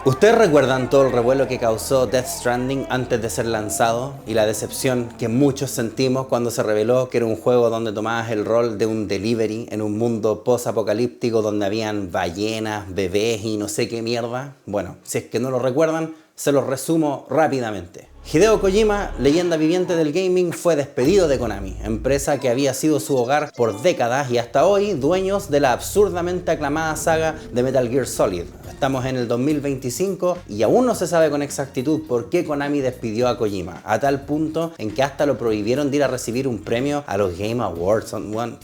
¿Ustedes recuerdan todo el revuelo que causó Death Stranding antes de ser lanzado y la decepción que muchos sentimos cuando se reveló que era un juego donde tomabas el rol de un delivery en un mundo post-apocalíptico donde habían ballenas, bebés y no sé qué mierda? Bueno, si es que no lo recuerdan, se los resumo rápidamente. Hideo Kojima, leyenda viviente del gaming, fue despedido de Konami, empresa que había sido su hogar por décadas y hasta hoy dueños de la absurdamente aclamada saga de Metal Gear Solid. Estamos en el 2025 y aún no se sabe con exactitud por qué Konami despidió a Kojima, a tal punto en que hasta lo prohibieron de ir a recibir un premio a los Game Awards.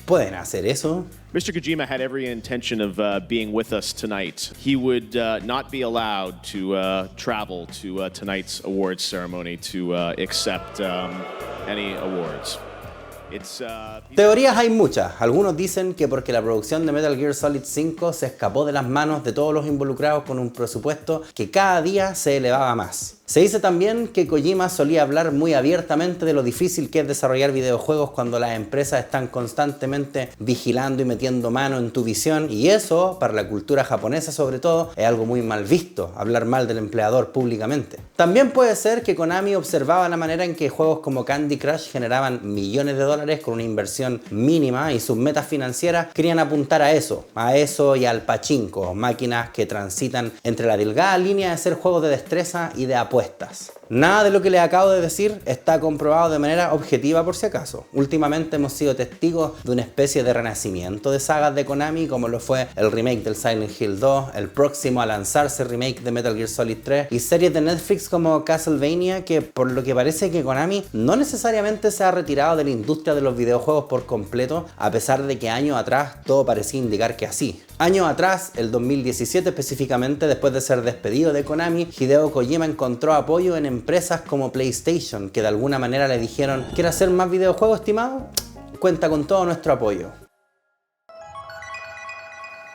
¿Pueden hacer eso? Mr. Kojima had every intention of being with us tonight. He would not be allowed to travel to tonight's awards ceremony to accept any awards. Teorías hay muchas. Algunos dicen que porque la producción de Metal Gear Solid 5 se escapó de las manos de todos los involucrados con un presupuesto que cada día se elevaba más. Se dice también que Kojima solía hablar muy abiertamente de lo difícil que es desarrollar videojuegos cuando las empresas están constantemente vigilando y metiendo mano en tu visión, y eso, para la cultura japonesa sobre todo, es algo muy mal visto, hablar mal del empleador públicamente. También puede ser que Konami observaba la manera en que juegos como Candy Crush generaban millones de dólares con una inversión mínima y sus metas financieras querían apuntar a eso y al pachinko, máquinas que transitan entre la delgada línea de ser juegos de destreza y de apuestas. Nada de lo que les acabo de decir está comprobado de manera objetiva por si acaso. Últimamente hemos sido testigos de una especie de renacimiento de sagas de Konami, como lo fue el remake del Silent Hill 2, el próximo a lanzarse remake de Metal Gear Solid 3 y series de Netflix como Castlevania, que por lo que parece que Konami no necesariamente se ha retirado de la industria de los videojuegos por completo, a pesar de que años atrás todo parecía indicar que así. Años atrás, el 2017 específicamente, después de ser despedido de Konami, Hideo Kojima encontró apoyo en empresas como PlayStation, que de alguna manera le dijeron: ¿quiere hacer más videojuegos, estimado? Cuenta con todo nuestro apoyo.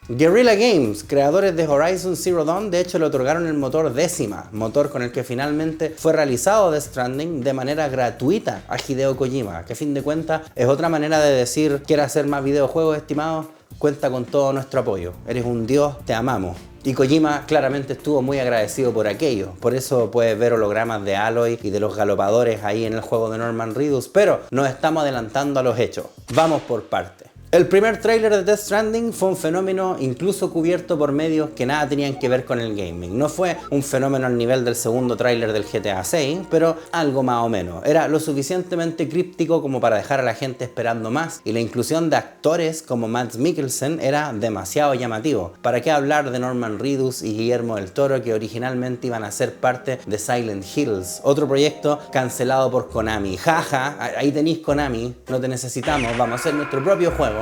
Guerrilla Games, creadores de Horizon Zero Dawn, de hecho le otorgaron el motor Décima, motor con el que finalmente fue realizado Death Stranding de manera gratuita a Hideo Kojima, que a fin de cuentas es otra manera de decir: ¿quiere hacer más videojuegos, estimado? Cuenta con todo nuestro apoyo. Eres un dios, te amamos. Y Kojima claramente estuvo muy agradecido por aquello. Por eso puedes ver hologramas de Aloy y de los galopadores ahí en el juego de Norman Reedus. Pero nos estamos adelantando a los hechos. Vamos por partes. El primer tráiler de Death Stranding fue un fenómeno incluso cubierto por medios que nada tenían que ver con el gaming. No fue un fenómeno al nivel del segundo tráiler del GTA 6, pero algo más o menos. Era lo suficientemente críptico como para dejar a la gente esperando más, y la inclusión de actores como Mads Mikkelsen era demasiado llamativo. ¿Para qué hablar de Norman Reedus y Guillermo del Toro, que originalmente iban a ser parte de Silent Hills, otro proyecto cancelado por Konami? Jaja, ahí tenéis Konami, no te necesitamos, vamos a hacer nuestro propio juego.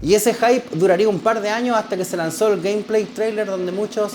Y ese hype duraría un par de años hasta que se lanzó el gameplay trailer, donde muchos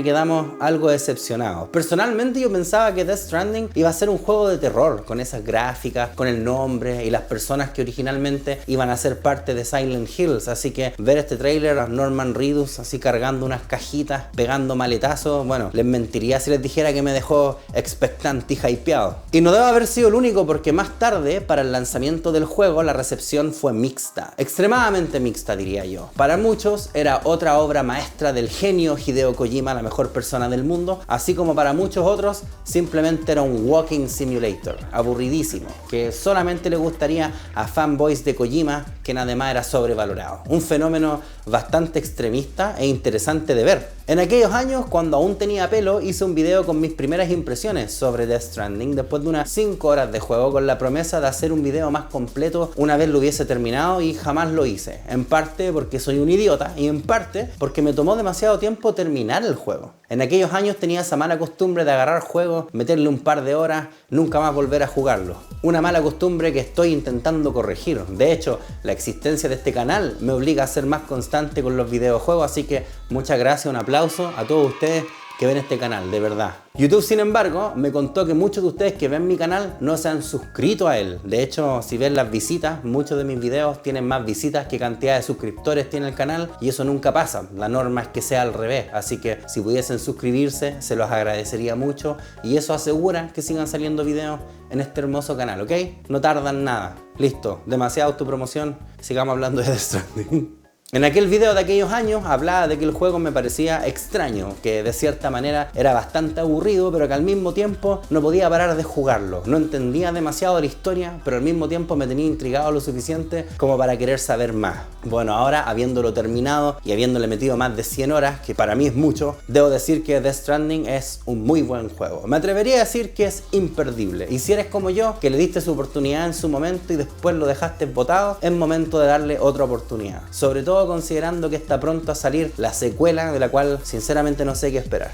quedamos algo decepcionados. Personalmente yo pensaba que Death Stranding iba a ser un juego de terror, con esas gráficas, con el nombre y las personas que originalmente iban a ser parte de Silent Hills, así que ver este tráiler a Norman Reedus así cargando unas cajitas, pegando maletazos, bueno, les mentiría si les dijera que me dejó expectante y hypeado. Y no debe haber sido el único, porque más tarde, para el lanzamiento del juego, la recepción fue mixta, extremadamente mixta diría yo. Para muchos era otra obra maestra del genio Hideo Kojima, la mejor persona del mundo, así como para muchos otros simplemente era un walking simulator, aburridísimo, que solamente le gustaría a fanboys de Kojima, que además era sobrevalorado. Un fenómeno bastante extremista e interesante de ver. En aquellos años, cuando aún tenía pelo, hice un video con mis primeras impresiones sobre Death Stranding después de unas 5 horas de juego, con la promesa de hacer un video más completo una vez lo hubiese terminado, y jamás lo hice. En parte porque soy un idiota y en parte porque me tomó demasiado tiempo terminar el juego. En aquellos años tenía esa mala costumbre de agarrar juegos, meterle un par de horas, nunca más volver a jugarlo. Una mala costumbre que estoy intentando corregir. De hecho, la existencia de este canal me obliga a ser más constante con los videojuegos, así que muchas gracias, un aplauso a todos ustedes que ven este canal, de verdad. YouTube, sin embargo, me contó que muchos de ustedes que ven mi canal no se han suscrito a él. De hecho, si ven las visitas, muchos de mis videos tienen más visitas que cantidad de suscriptores tiene el canal y eso nunca pasa. La norma es que sea al revés, así que si pudiesen suscribirse, se los agradecería mucho y eso asegura que sigan saliendo videos en este hermoso canal, ¿ok? No tardan nada. Listo, demasiada autopromoción, sigamos hablando de Death Stranding. En aquel video de aquellos años hablaba de que el juego me parecía extraño, que de cierta manera era bastante aburrido, pero que al mismo tiempo no podía parar de jugarlo. No entendía demasiado la historia, pero al mismo tiempo me tenía intrigado lo suficiente como para querer saber más. Bueno, ahora habiéndolo terminado y habiéndole metido más de 100 horas, que para mí es mucho, debo decir que Death Stranding es un muy buen juego. Me atrevería a decir que es imperdible. Y si eres como yo, que le diste su oportunidad en su momento y después lo dejaste botado, es momento de darle otra oportunidad. Sobre todo considerando que está pronto a salir la secuela, de la cual sinceramente no sé qué esperar.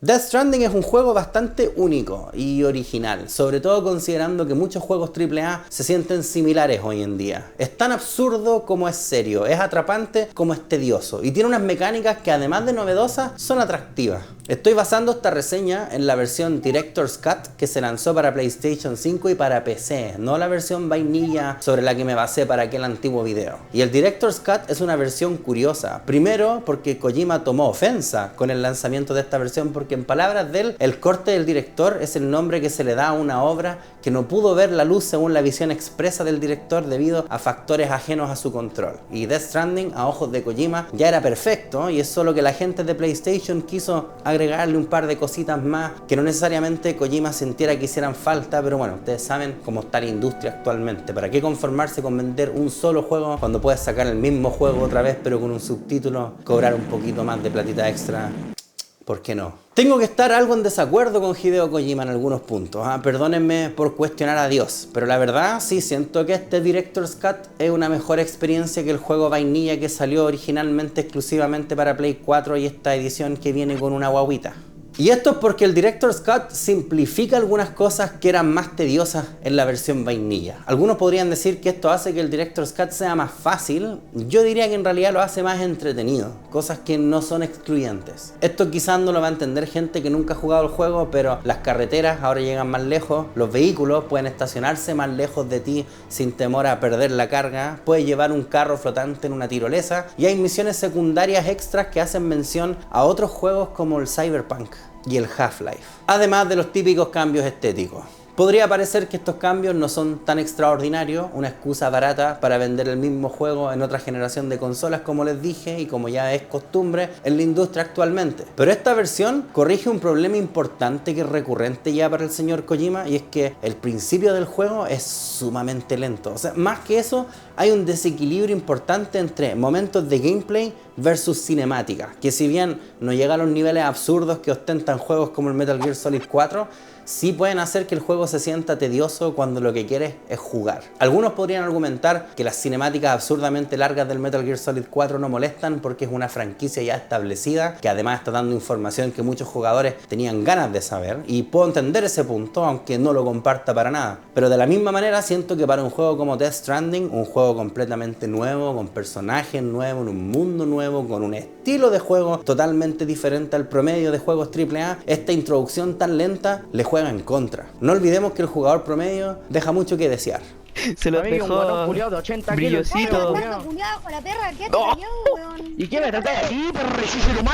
Death Stranding es un juego bastante único y original, sobre todo considerando que muchos juegos AAA se sienten similares hoy en día. Es tan absurdo como es serio, es atrapante como es tedioso y tiene unas mecánicas que además de novedosas son atractivas. Estoy basando esta reseña en la versión Director's Cut que se lanzó para PlayStation 5 y para PC, no la versión vainilla sobre la que me basé para aquel antiguo video. Y el Director's Cut es una versión curiosa, primero porque Kojima tomó ofensa con el lanzamiento de esta versión porque en palabras de él, el corte del director es el nombre que se le da a una obra que no pudo ver la luz según la visión expresa del director debido a factores ajenos a su control. Y Death Stranding, a ojos de Kojima, ya era perfecto y es solo que la gente de PlayStation quiso agregarle un par de cositas más que no necesariamente Kojima sintiera que hicieran falta, pero bueno, ustedes saben cómo está la industria actualmente. ¿Para qué conformarse con vender un solo juego cuando puedes sacar el mismo juego otra vez pero con un subtítulo, cobrar un poquito más de platita extra? ¿Por qué no? Tengo que estar algo en desacuerdo con Hideo Kojima en algunos puntos. Perdónenme por cuestionar a Dios, pero la verdad sí siento que este Director's Cut es una mejor experiencia que el juego vainilla que salió originalmente exclusivamente para Play 4 y esta edición que viene con una guaguita. Y esto es porque el Director's Cut simplifica algunas cosas que eran más tediosas en la versión vainilla. Algunos podrían decir que esto hace que el Director's Cut sea más fácil. Yo diría que en realidad lo hace más entretenido, cosas que no son excluyentes. Esto quizás no lo va a entender gente que nunca ha jugado el juego, pero las carreteras ahora llegan más lejos, los vehículos pueden estacionarse más lejos de ti sin temor a perder la carga, puedes llevar un carro flotante en una tirolesa y hay misiones secundarias extras que hacen mención a otros juegos como el Cyberpunk y el Half-Life, además de los típicos cambios estéticos. Podría parecer que estos cambios no son tan extraordinarios, una excusa barata para vender el mismo juego en otra generación de consolas, como les dije, y como ya es costumbre en la industria actualmente. Pero esta versión corrige un problema importante que es recurrente ya para el señor Kojima, y es que el principio del juego es sumamente lento. O sea, más que eso, hay un desequilibrio importante entre momentos de gameplay versus cinemática, que si bien no llega a los niveles absurdos que ostentan juegos como el Metal Gear Solid 4, sí pueden hacer que el juego se sienta tedioso cuando lo que quieres es jugar. Algunos podrían argumentar que las cinemáticas absurdamente largas del Metal Gear Solid 4 no molestan porque es una franquicia ya establecida, que además está dando información que muchos jugadores tenían ganas de saber, y puedo entender ese punto, aunque no lo comparta para nada. Pero de la misma manera siento que para un juego como Death Stranding, un juego completamente nuevo, con personajes nuevos, en un mundo nuevo, con un estilo de juego totalmente diferente al promedio de juegos AAA, esta introducción tan lenta le juega en contra. No olvidemos que el jugador promedio deja mucho que desear. Se lo dejó brillosito. ¿Y qué me traté aquí, perro?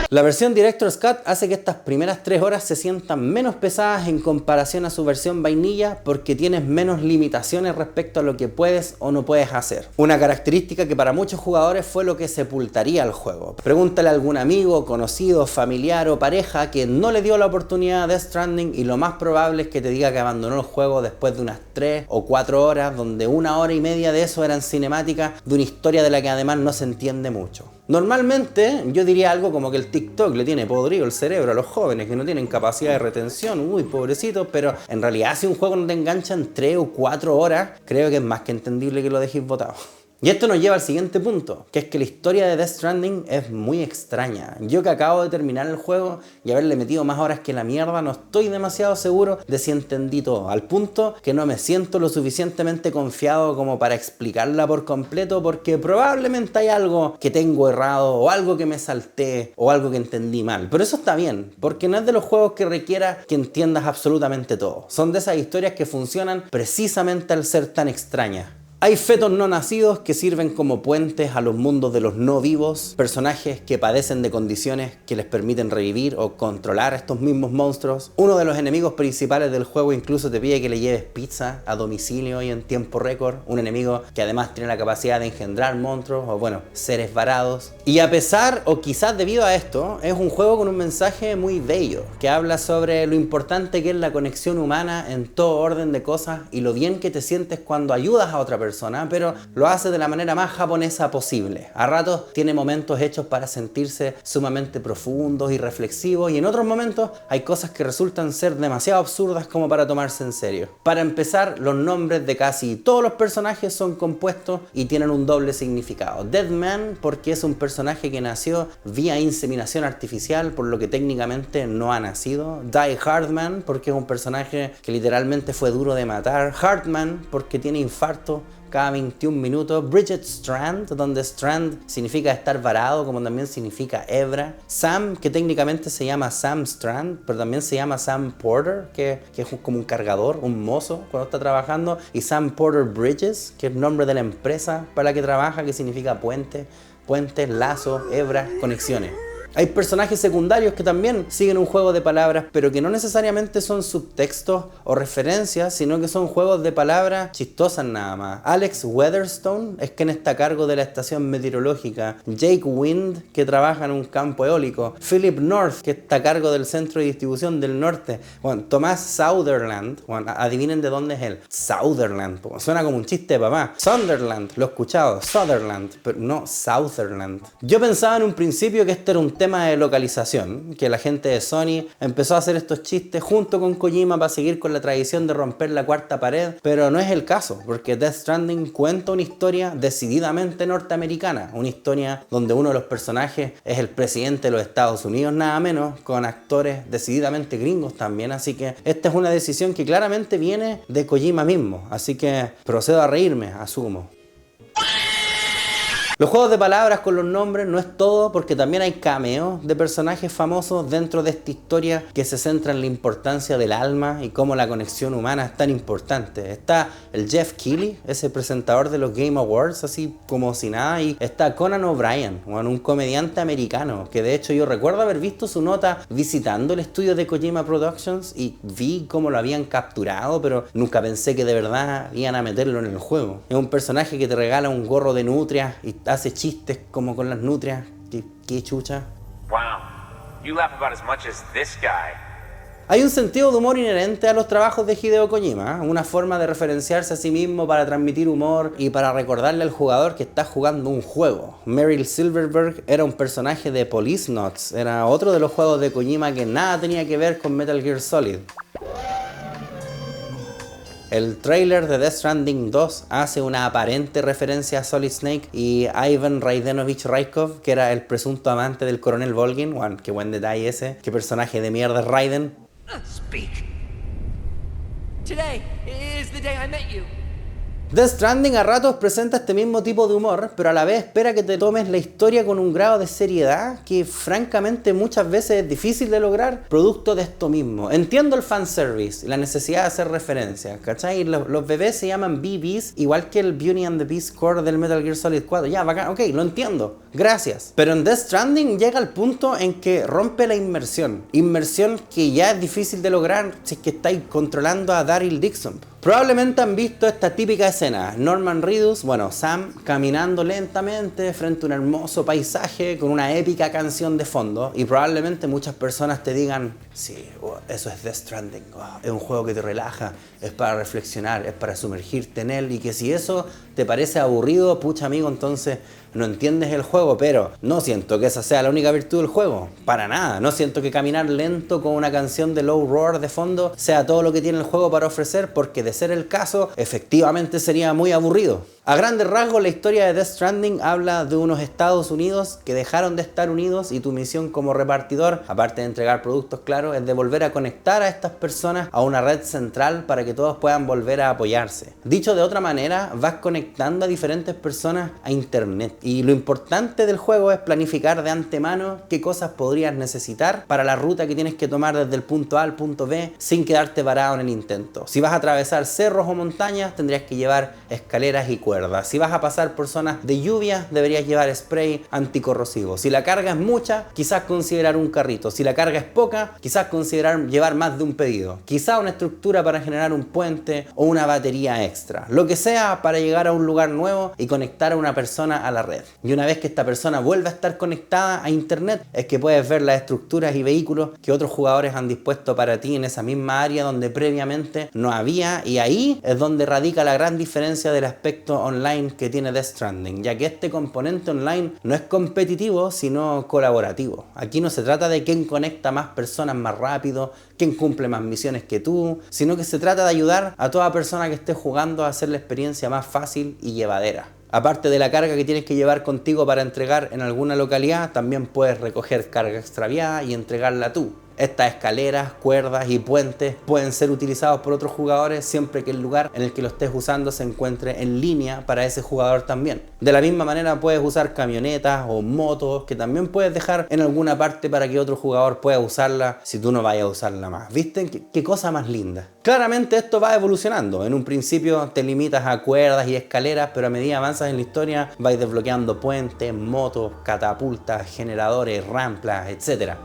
La versión Director's Cut hace que estas primeras 3 horas se sientan menos pesadas en comparación a su versión vainilla porque tienes menos limitaciones respecto a lo que puedes o no puedes hacer. Una característica que para muchos jugadores fue lo que sepultaría el juego. Pregúntale a algún amigo, conocido, familiar o pareja que no le dio la oportunidad a Death Stranding y lo más probable es que te diga que abandonó el juego después de unas 3 o 4 horas, donde 1 hora y media de eso eran cinemáticas de una historia de la que además no se entiende mucho. Normalmente yo diría algo como que el TikTok le tiene podrido el cerebro a los jóvenes que no tienen capacidad de retención, uy, pobrecitos, pero en realidad si un juego no te engancha en 3 o 4 horas, creo que es más que entendible que lo dejéis botado. Y esto nos lleva al siguiente punto, que es que la historia de Death Stranding es muy extraña. Yo que acabo de terminar el juego y haberle metido más horas que la mierda, no estoy demasiado seguro de si entendí todo, al punto que no me siento lo suficientemente confiado como para explicarla por completo, porque probablemente hay algo que tengo errado, o algo que me salté, o algo que entendí mal. Pero eso está bien, porque no es de los juegos que requiera que entiendas absolutamente todo. Son de esas historias que funcionan precisamente al ser tan extrañas. Hay fetos no nacidos que sirven como puentes a los mundos de los no vivos, personajes que padecen de condiciones que les permiten revivir o controlar a estos mismos monstruos. Uno de los enemigos principales del juego incluso te pide que le lleves pizza a domicilio y en tiempo récord. Un enemigo que además tiene la capacidad de engendrar monstruos o bueno, seres varados. Y a pesar o quizás debido a esto, es un juego con un mensaje muy bello, que habla sobre lo importante que es la conexión humana en todo orden de cosas y lo bien que te sientes cuando ayudas a otra persona, pero lo hace de la manera más japonesa posible. A ratos tiene momentos hechos para sentirse sumamente profundos y reflexivos, y en otros momentos hay cosas que resultan ser demasiado absurdas como para tomarse en serio. Para empezar, los nombres de casi todos los personajes son compuestos y tienen un doble significado. Deadman porque es un personaje que nació vía inseminación artificial, por lo que técnicamente no ha nacido. Die Hardman porque es un personaje que literalmente fue duro de matar. Heartman porque tiene infarto cada 21 minutos. Bridget Strand, donde Strand significa estar varado, como también significa hebra. Sam, que técnicamente se llama Sam Strand, pero también se llama Sam Porter, que es como un cargador, un mozo cuando está trabajando. Y Sam Porter Bridges, que es el nombre de la empresa para la que trabaja, que significa puente, puentes, lazos, hebras, conexiones. Hay personajes secundarios que también siguen un juego de palabras, pero que no necesariamente son subtextos o referencias, sino que son juegos de palabras chistosas nada más. Alex Weatherstone es quien está a cargo de la estación meteorológica. Jake Wind, que trabaja en un campo eólico. Philip North, que está a cargo del centro de distribución del norte. Bueno, Tomás Sutherland, bueno, adivinen de dónde es él. Sutherland, suena como un chiste de papá. Sunderland, lo he escuchado. Sutherland, pero no Sutherland. Yo pensaba en un principio que este era un tema de localización, que la gente de Sony empezó a hacer estos chistes junto con Kojima para seguir con la tradición de romper la cuarta pared, pero no es el caso, porque Death Stranding cuenta una historia decididamente norteamericana, una historia donde uno de los personajes es el presidente de los Estados Unidos, nada menos, con actores decididamente gringos también, así que esta es una decisión que claramente viene de Kojima mismo, así que procedo a reírme, asumo. Los juegos de palabras con los nombres no es todo, porque también hay cameos de personajes famosos dentro de esta historia que se centra en la importancia del alma y cómo la conexión humana es tan importante. Está el Jeff Keighley, ese presentador de los Game Awards, así como si nada, y está Conan O'Brien, un comediante americano, que de hecho yo recuerdo haber visto su nota visitando el estudio de Kojima Productions y vi cómo lo habían capturado, pero nunca pensé que de verdad iban a meterlo en el juego. Es un personaje que te regala un gorro de nutrias y hace chistes como con las nutrias. ¿Qué chucha? Wow, you laugh about as much as this guy. Hay un sentido de humor inherente a los trabajos de Hideo Kojima, una forma de referenciarse a sí mismo para transmitir humor y para recordarle al jugador que está jugando un juego. Meryl Silverberg era un personaje de Policenauts, era otro de los juegos de Kojima que nada tenía que ver con Metal Gear Solid. El trailer de Death Stranding 2 hace una aparente referencia a Solid Snake y Ivan Raidenovich Rykov, que era el presunto amante del coronel Volgin. Bueno, qué buen detalle ese, qué personaje de mierda es Raiden. Speak. Today is the day I met you. Death Stranding a ratos presenta este mismo tipo de humor, pero a la vez espera que te tomes la historia con un grado de seriedad que francamente muchas veces es difícil de lograr, producto de esto mismo. Entiendo el fanservice y la necesidad de hacer referencias, ¿cachai? Los bebés se llaman BBs, igual que el Beauty and the Beast core del Metal Gear Solid 4. Ya, bacán, ok, lo entiendo, gracias. Pero en Death Stranding llega al punto en que rompe la inmersión. Inmersión que ya es difícil de lograr si es que estáis controlando a Daryl Dixon. Probablemente han visto esta típica escena, Norman Reedus, bueno, Sam, caminando lentamente frente a un hermoso paisaje con una épica canción de fondo, y probablemente muchas personas te digan, Sí, eso es Death Stranding. Es un juego que te relaja, es para reflexionar, es para sumergirte en él. Y que si eso te parece aburrido, pucha amigo, entonces no entiendes el juego. Pero no siento que esa sea la única virtud del juego, para nada. No siento que caminar lento con una canción de Low Roar de fondo sea todo lo que tiene el juego para ofrecer, porque de ser el caso, efectivamente sería muy aburrido. A grandes rasgos, la historia de Death Stranding habla de unos Estados Unidos que dejaron de estar unidos, y tu misión como repartidor, aparte de entregar productos, claro, es de volver a conectar a estas personas a una red central para que todos puedan volver a apoyarse. Dicho de otra manera, vas conectando a diferentes personas a internet, y lo importante del juego es planificar de antemano qué cosas podrías necesitar para la ruta que tienes que tomar desde el punto A al punto B sin quedarte parado en el intento. Si vas a atravesar cerros o montañas, tendrías que llevar escaleras y cuerdas. Si vas a pasar por zonas de lluvia, deberías llevar spray anticorrosivo. Si la carga es mucha, quizás considerar un carrito. Si la carga es poca, quizás considerar llevar más de un pedido. Quizás una estructura para generar un puente o una batería extra. Lo que sea para llegar a un lugar nuevo y conectar a una persona a la red. Y una vez que esta persona vuelva a estar conectada a internet, es que puedes ver las estructuras y vehículos que otros jugadores han dispuesto para ti en esa misma área donde previamente no había. Y ahí es donde radica la gran diferencia del aspecto online que tiene Death Stranding, ya que este componente online no es competitivo, sino colaborativo. Aquí no se trata de quién conecta más personas más rápido, quién cumple más misiones que tú, sino que se trata de ayudar a toda persona que esté jugando a hacer la experiencia más fácil y llevadera. Aparte de la carga que tienes que llevar contigo para entregar en alguna localidad, también puedes recoger carga extraviada y entregarla tú. Estas escaleras, cuerdas y puentes pueden ser utilizados por otros jugadores siempre que el lugar en el que lo estés usando se encuentre en línea para ese jugador también. De la misma manera puedes usar camionetas o motos que también puedes dejar en alguna parte para que otro jugador pueda usarla si tú no vayas a usarla más. ¿Viste? ¿Qué cosa más linda? Claramente esto va evolucionando. En un principio te limitas a cuerdas y escaleras, pero a medida avanzas en la historia vais desbloqueando puentes, motos, catapultas, generadores, rampas, etc.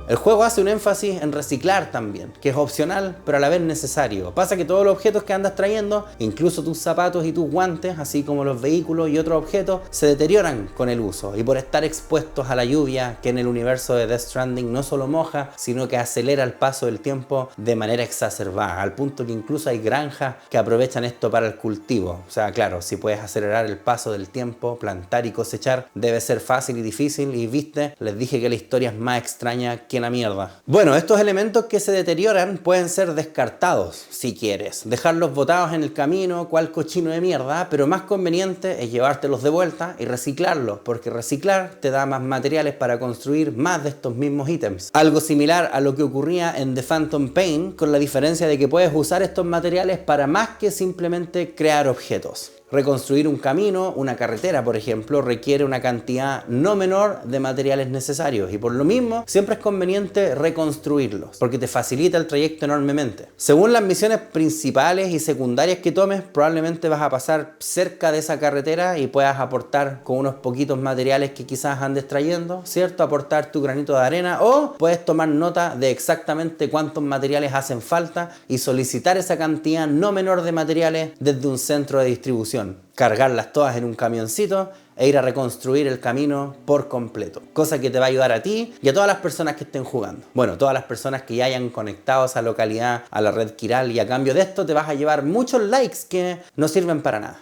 El juego hace un énfasis en reciclar también, que es opcional pero a la vez necesario. Pasa que todos los objetos que andas trayendo, incluso tus zapatos y tus guantes, así como los vehículos y otros objetos, se deterioran con el uso, y por estar expuestos a la lluvia, que en el universo de Death Stranding no solo moja, sino que acelera el paso del tiempo de manera exacerbada, al punto que incluso hay granjas que aprovechan esto para el cultivo. O sea, claro, si puedes acelerar el paso del tiempo, plantar y cosechar, debe ser fácil y difícil, y viste, les dije que la historia es más extraña que la mierda. Bueno, estos elementos que se deterioran pueden ser descartados si quieres, dejarlos botados en el camino, cual cochino de mierda, pero más conveniente es llevártelos de vuelta y reciclarlos, porque reciclar te da más materiales para construir más de estos mismos ítems. Algo similar a lo que ocurría en The Phantom Pain, con la diferencia de que puedes usar estos materiales para más que simplemente crear objetos. Reconstruir un camino, una carretera, por ejemplo, requiere una cantidad no menor de materiales necesarios, y por lo mismo siempre es conveniente reconstruirlos, porque te facilita el trayecto enormemente. Según las misiones principales y secundarias que tomes, probablemente vas a pasar cerca de esa carretera y puedas aportar con unos poquitos materiales que quizás andes trayendo, ¿cierto? Aportar tu granito de arena, o puedes tomar nota de exactamente cuántos materiales hacen falta y solicitar esa cantidad no menor de materiales desde un centro de distribución. Cargarlas todas en un camioncito e ir a reconstruir el camino por completo. Cosa que te va a ayudar a ti y a todas las personas que estén jugando. Bueno, todas las personas que ya hayan conectado a esa localidad, a la red Kiral, y a cambio de esto te vas a llevar muchos likes que no sirven para nada.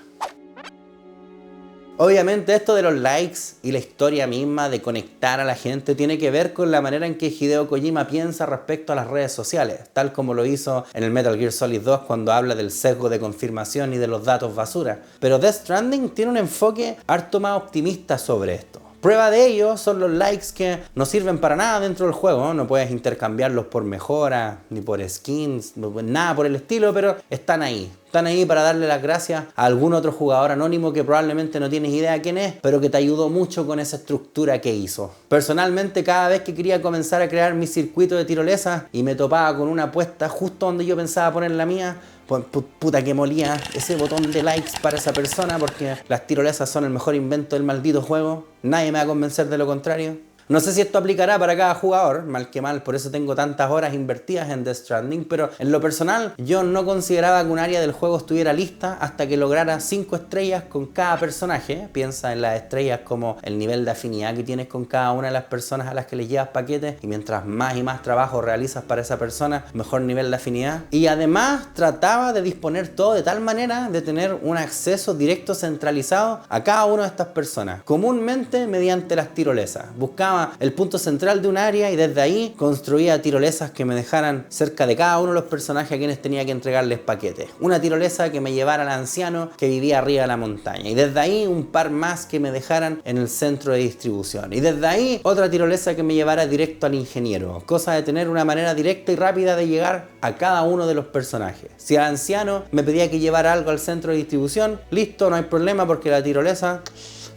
Obviamente esto de los likes y la historia misma de conectar a la gente tiene que ver con la manera en que Hideo Kojima piensa respecto a las redes sociales, tal como lo hizo en el Metal Gear Solid 2 cuando habla del sesgo de confirmación y de los datos basura. Pero Death Stranding tiene un enfoque harto más optimista sobre esto. Prueba de ello son los likes que no sirven para nada dentro del juego, ¿no? No puedes intercambiarlos por mejoras, ni por skins, nada por el estilo, pero están ahí. Están ahí para darle las gracias a algún otro jugador anónimo que probablemente no tienes idea quién es, pero que te ayudó mucho con esa estructura que hizo. Personalmente, cada vez que quería comenzar a crear mi circuito de tirolesa y me topaba con una apuesta justo donde yo pensaba poner la mía, pues puta que molía ese botón de likes para esa persona, porque las tirolesas son el mejor invento del maldito juego. Nadie me va a convencer de lo contrario. No sé si esto aplicará para cada jugador, mal que mal, por eso tengo tantas horas invertidas en Death Stranding, pero en lo personal yo no consideraba que un área del juego estuviera lista hasta que lograra 5 estrellas con cada personaje. Piensa en las estrellas como el nivel de afinidad que tienes con cada una de las personas a las que les llevas paquetes, y mientras más y más trabajo realizas para esa persona, mejor nivel de afinidad. Y además trataba de disponer todo de tal manera de tener un acceso directo centralizado a cada una de estas personas, comúnmente mediante las tirolesas. Buscaba el punto central de un área y desde ahí construía tirolesas que me dejaran cerca de cada uno de los personajes a quienes tenía que entregarles paquetes. Una tirolesa que me llevara al anciano que vivía arriba de la montaña, y desde ahí un par más que me dejaran en el centro de distribución, y desde ahí otra tirolesa que me llevara directo al ingeniero, cosa de tener una manera directa y rápida de llegar a cada uno de los personajes. Si el anciano me pedía que llevara algo al centro de distribución, listo, no hay problema porque la tirolesa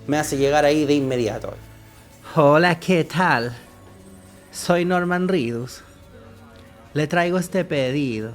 me hace llegar ahí de inmediato. Hola, ¿qué tal? Soy Norman Reedus. Le traigo este pedido.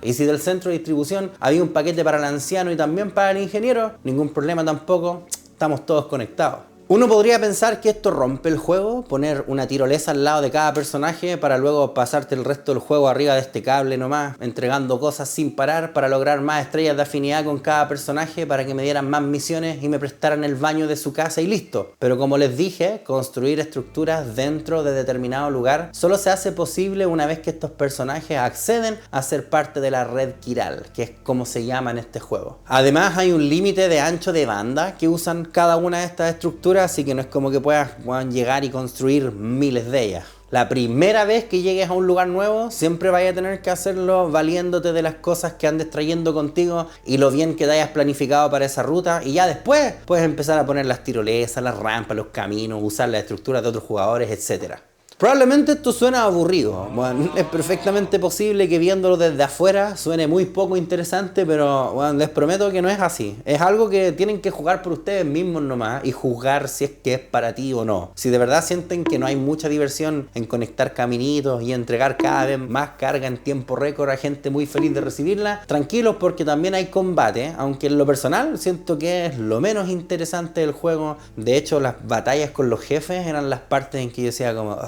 Y si del centro de distribución había un paquete para el anciano y también para el ingeniero, ningún problema tampoco, estamos todos conectados. Uno podría pensar que esto rompe el juego, poner una tirolesa al lado de cada personaje para luego pasarte el resto del juego arriba de este cable nomás, entregando cosas sin parar para lograr más estrellas de afinidad con cada personaje para que me dieran más misiones y me prestaran el baño de su casa y listo. Pero como les dije, construir estructuras dentro de determinado lugar solo se hace posible una vez que estos personajes acceden a ser parte de la red quiral, que es como se llama en este juego. Además hay un límite de ancho de banda que usan cada una de estas estructuras, así que no es como que puedan llegar y construir miles de ellas. La primera vez que llegues a un lugar nuevo, siempre vayas a tener que hacerlo valiéndote de las cosas que andes trayendo contigo y lo bien que te hayas planificado para esa ruta, y ya después puedes empezar a poner las tirolesas, las rampas, los caminos, usar las estructuras de otros jugadores, etc. Probablemente esto suena aburrido. Bueno, es perfectamente posible que viéndolo desde afuera suene muy poco interesante, pero bueno, les prometo que no es así. Es algo que tienen que jugar por ustedes mismos nomás y juzgar si es que es para ti o no. Si de verdad sienten que no hay mucha diversión en conectar caminitos y entregar cada vez más carga en tiempo récord a gente muy feliz de recibirla, tranquilos porque también hay combate, aunque en lo personal siento que es lo menos interesante del juego. De hecho, las batallas con los jefes eran las partes en que yo decía como...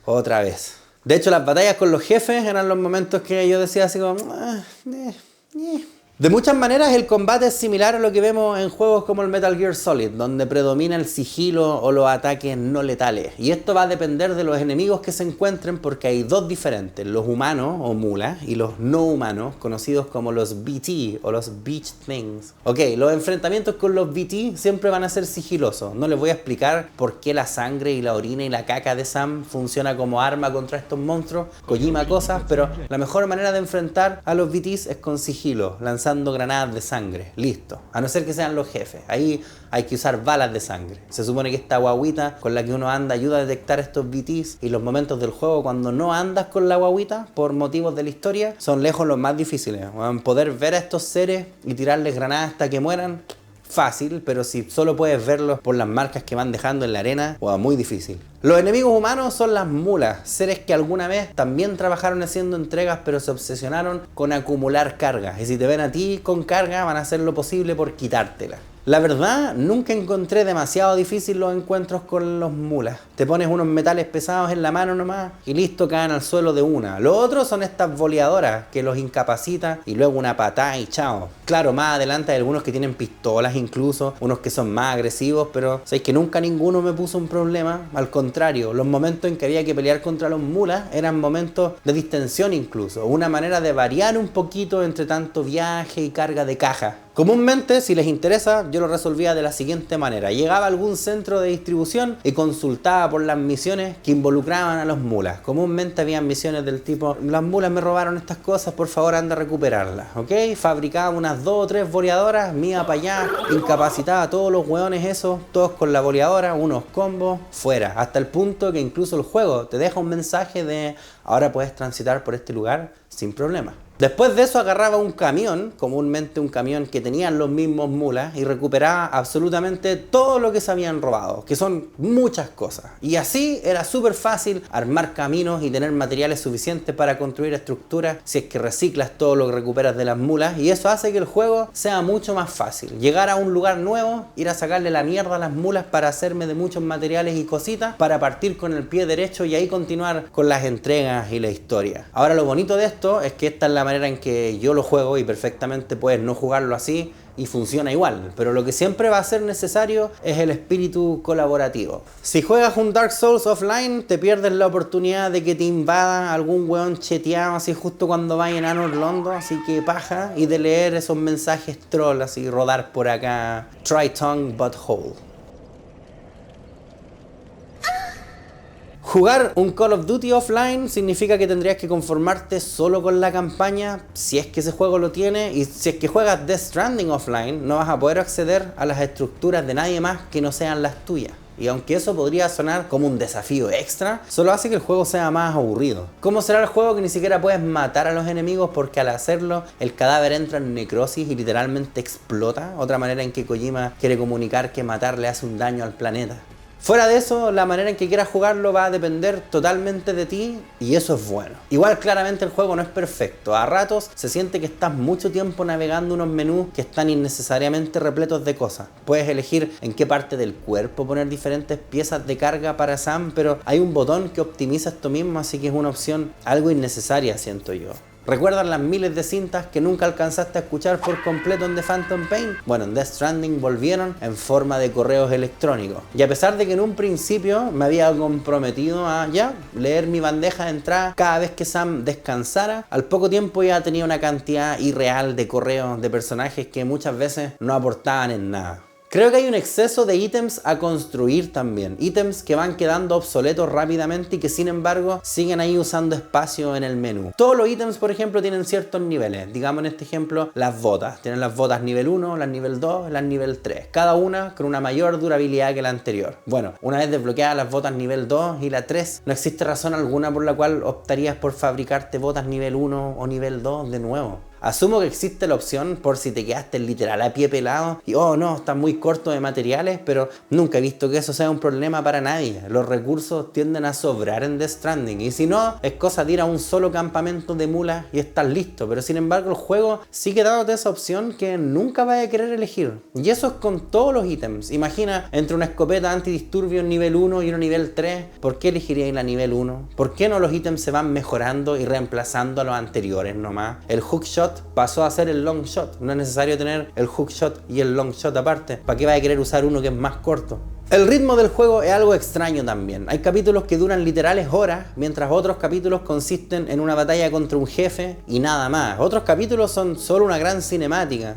otra vez. De hecho, las batallas con los jefes eran los momentos que yo decía así como... De muchas maneras el combate es similar a lo que vemos en juegos como el Metal Gear Solid, donde predomina el sigilo o los ataques no letales. Y esto va a depender de los enemigos que se encuentren, porque hay dos diferentes, los humanos o mulas y los no humanos, conocidos como los BT o los Beach Things. Ok, los enfrentamientos con los BT siempre van a ser sigilosos. No les voy a explicar por qué la sangre y la orina y la caca de Sam funciona como arma contra estos monstruos, Kojima cosas, pero la mejor manera de enfrentar a los BTs es con sigilo, lanzando granadas de sangre, listo. A no ser que sean los jefes, ahí hay que usar balas de sangre. Se supone que esta guaguita con la que uno anda ayuda a detectar estos BTs, y los momentos del juego cuando no andas con la guaguita por motivos de la historia son lejos los más difíciles. Poder ver a estos seres y tirarles granadas hasta que mueran, fácil, pero si solo puedes verlos por las marcas que van dejando en la arena, muy difícil. Los enemigos humanos son las mulas, seres que alguna vez también trabajaron haciendo entregas, pero se obsesionaron con acumular cargas, y si te ven a ti con carga van a hacer lo posible por quitártela. La verdad, nunca encontré demasiado difícil los encuentros con los mulas. Te pones unos metales pesados en la mano nomás y listo, caen al suelo de una. Lo otro son estas boleadoras que los incapacitan y luego una patada y chao. Claro, más adelante hay algunos que tienen pistolas incluso, unos que son más agresivos, pero sabéis que nunca ninguno me puso un problema. Al contrario, los momentos en que había que pelear contra los mulas eran momentos de distensión incluso, una manera de variar un poquito entre tanto viaje y carga de caja. Comúnmente, si les interesa, yo lo resolvía de la siguiente manera. Llegaba a algún centro de distribución y consultaba por las misiones que involucraban a los mulas. Comúnmente habían misiones del tipo: las mulas me robaron estas cosas, por favor anda a recuperarlas, ¿ok? Fabricaba unas 2 o 3 boleadoras, me iba para allá, incapacitaba a todos los hueones esos, todos con la boleadora, unos combos, fuera. Hasta el punto que incluso el juego te deja un mensaje de: ahora puedes transitar por este lugar sin problema. Después de eso agarraba un camión, comúnmente un camión que tenían los mismos mulas, y recuperaba absolutamente todo lo que se habían robado, que son muchas cosas. Y así era súper fácil armar caminos y tener materiales suficientes para construir estructuras si es que reciclas todo lo que recuperas de las mulas, y eso hace que el juego sea mucho más fácil. Llegar a un lugar nuevo, ir a sacarle la mierda a las mulas para hacerme de muchos materiales y cositas, para partir con el pie derecho y ahí continuar con las entregas y la historia. Ahora lo bonito de esto es que esta es la manera en que yo lo juego y perfectamente puedes no jugarlo así y funciona igual, pero lo que siempre va a ser necesario es el espíritu colaborativo. Si juegas un Dark Souls offline, te pierdes la oportunidad de que te invada algún weón cheteado así justo cuando vayas en Anor Londo, así que paja, y de leer esos mensajes troll así, rodar por acá, try tongue butthole. Jugar un Call of Duty offline significa que tendrías que conformarte solo con la campaña, si es que ese juego lo tiene, y si es que juegas Death Stranding offline, no vas a poder acceder a las estructuras de nadie más que no sean las tuyas. Y aunque eso podría sonar como un desafío extra, solo hace que el juego sea más aburrido. ¿Cómo será el juego que ni siquiera puedes matar a los enemigos porque al hacerlo el cadáver entra en necrosis y literalmente explota? Otra manera en que Kojima quiere comunicar que matar le hace un daño al planeta. Fuera de eso, la manera en que quieras jugarlo va a depender totalmente de ti, y eso es bueno. Igual claramente el juego no es perfecto, a ratos se siente que estás mucho tiempo navegando unos menús que están innecesariamente repletos de cosas. Puedes elegir en qué parte del cuerpo poner diferentes piezas de carga para Sam, pero hay un botón que optimiza esto mismo, así que es una opción algo innecesaria, siento yo. ¿Recuerdas las miles de cintas que nunca alcanzaste a escuchar por completo en The Phantom Pain? Bueno, en Death Stranding volvieron en forma de correos electrónicos. Y a pesar de que en un principio me había comprometido a leer mi bandeja de entrada cada vez que Sam descansara, al poco tiempo ya tenía una cantidad irreal de correos de personajes que muchas veces no aportaban en nada. Creo que hay un exceso de ítems a construir también, ítems que van quedando obsoletos rápidamente y que sin embargo siguen ahí usando espacio en el menú. Todos los ítems, por ejemplo, tienen ciertos niveles, digamos en este ejemplo las botas, tienen las botas nivel 1, las nivel 2, las nivel 3, cada una con una mayor durabilidad que la anterior. Bueno, una vez desbloqueadas las botas nivel 2 y la 3, no existe razón alguna por la cual optarías por fabricarte botas nivel 1 o nivel 2 de nuevo. Asumo que existe la opción por si te quedaste literal a pie pelado y oh no, estás muy corto de materiales, pero nunca he visto que eso sea un problema para nadie. Los recursos tienden a sobrar en Death Stranding y si no, es cosa de ir a un solo campamento de mulas y estás listo, pero sin embargo el juego sigue dándote esa opción que nunca vas a querer elegir. Y eso es con todos los ítems. Imagina, entre una escopeta antidisturbios nivel 1 y una nivel 3, ¿por qué elegiríais la nivel 1? ¿Por qué no los ítems se van mejorando y reemplazando a los anteriores nomás? El hookshot pasó a ser el long shot. No es necesario tener el hookshot y el long shot aparte. ¿Para qué vas a querer usar uno que es más corto? El ritmo del juego es algo extraño también. Hay capítulos que duran literales horas, mientras otros capítulos consisten en una batalla contra un jefe y nada más. Otros capítulos son solo una gran cinemática.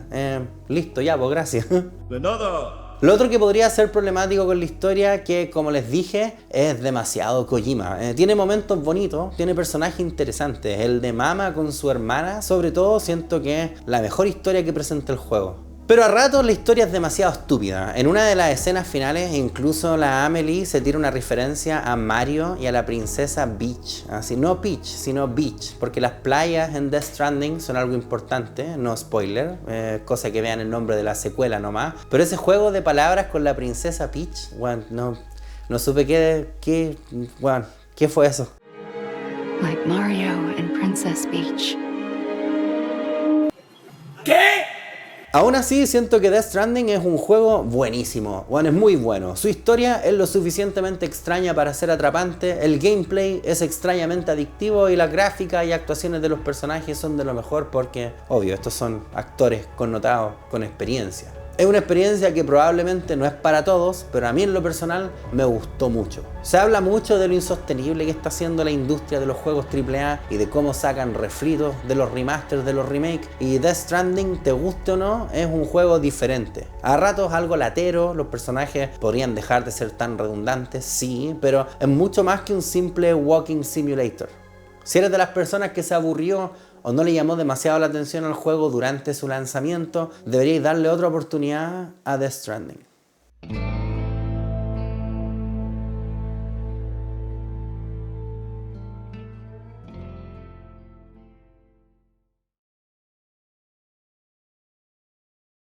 Listo, ya, pues gracias. De nada. Lo otro que podría ser problemático con la historia, que como les dije, es demasiado Kojima. Tiene momentos bonitos, tiene personajes interesantes. El de Mama con su hermana, sobre todo, siento que es la mejor historia que presenta el juego. Pero a ratos la historia es demasiado estúpida. En una de las escenas finales, incluso la Amelie se tira una referencia a Mario y a la princesa Peach. Así, no Peach, sino Beach, porque las playas en Death Stranding son algo importante, no spoiler, cosa que vean el nombre de la secuela nomás. Pero ese juego de palabras con la princesa Peach, bueno, no supe qué fue eso. Like Mario and Princess Peach. Aún así, siento que Death Stranding es un juego buenísimo. Bueno, es muy bueno. Su historia es lo suficientemente extraña para ser atrapante, el gameplay es extrañamente adictivo y la gráfica y actuaciones de los personajes son de lo mejor porque, obvio, estos son actores connotados con experiencia. Es una experiencia que probablemente no es para todos, pero a mí en lo personal me gustó mucho. Se habla mucho de lo insostenible que está haciendo la industria de los juegos AAA y de cómo sacan refritos de los remasters, de los remakes, y Death Stranding, te guste o no, es un juego diferente. A ratos algo latero, los personajes podrían dejar de ser tan redundantes, sí, pero es mucho más que un simple walking simulator. Si eres de las personas que se aburrió o no le llamó demasiado la atención al juego durante su lanzamiento, deberíais darle otra oportunidad a Death Stranding.